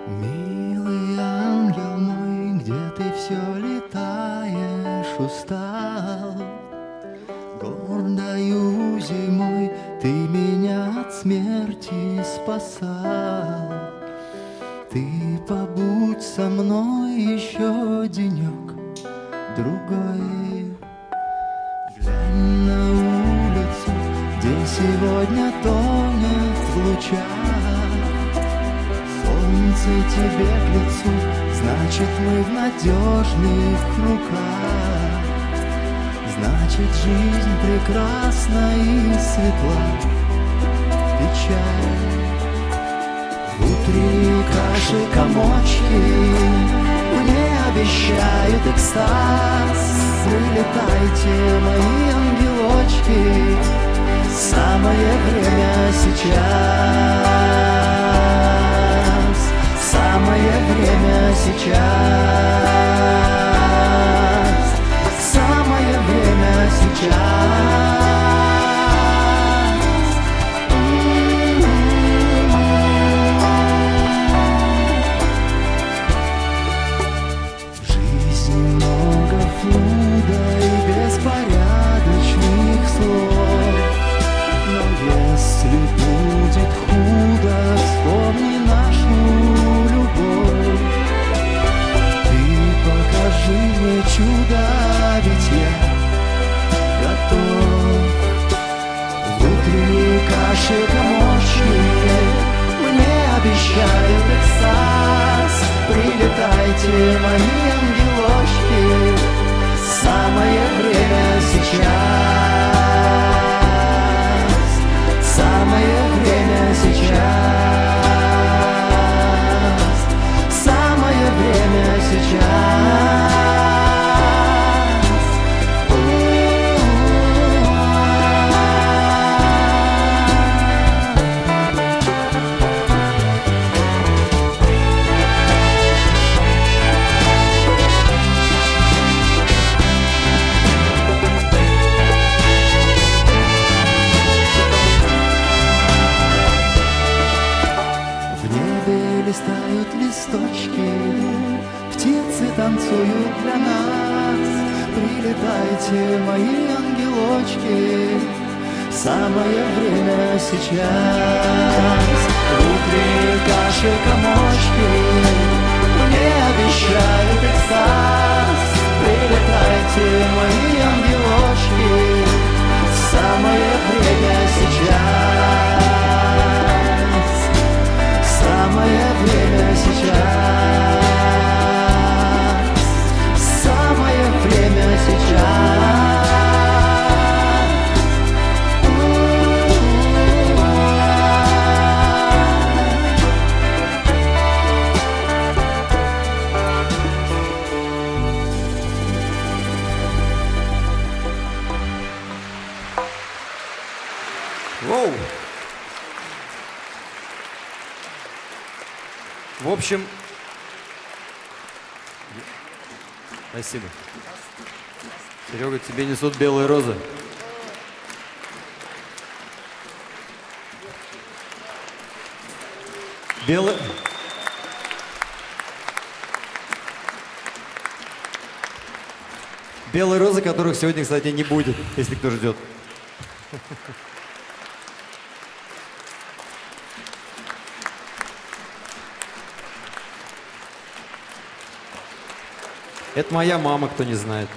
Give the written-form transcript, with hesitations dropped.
Милый ангел мой, где ты все летаешь, устал? Гордою зимой ты меня от смерти спасал. Ты побудь со мной еще денек, другой. Глянь на улицу, где сегодня тонет в лучах. Солнце тебе к лицу, значит, мы в надежных руках. Значит, жизнь прекрасна и светла. Печаль в утренней каше комочки мне обещают экстаз. Прилетайте, мои ангелочки, самое время сейчас. Самое время сейчас. Самое время сейчас. В жизни много флуда и беспорядочных слов, но если будет худо, вспомни нашу любовь. Ты покажи мне чудо, ведь я готов. В утренней каше комочки мне обещают экстаз. Прилетайте, мои ангелочки, самое время сейчас. Самое время сейчас. Самое время сейчас. Листают листочки, птицы танцуют для нас. Прилетайте, мои ангелочки, самое время сейчас. В утренней каше комочки мне обещают экстаз. Прилетайте, мои ангелочки, самое время сейчас. Самое время сейчас. Самое время сейчас. Воу! В общем, спасибо. Серега, тебе несут белые розы. Белые... Белые розы, которых сегодня, кстати, не будет, если кто ждет. Это моя мама, кто не знает.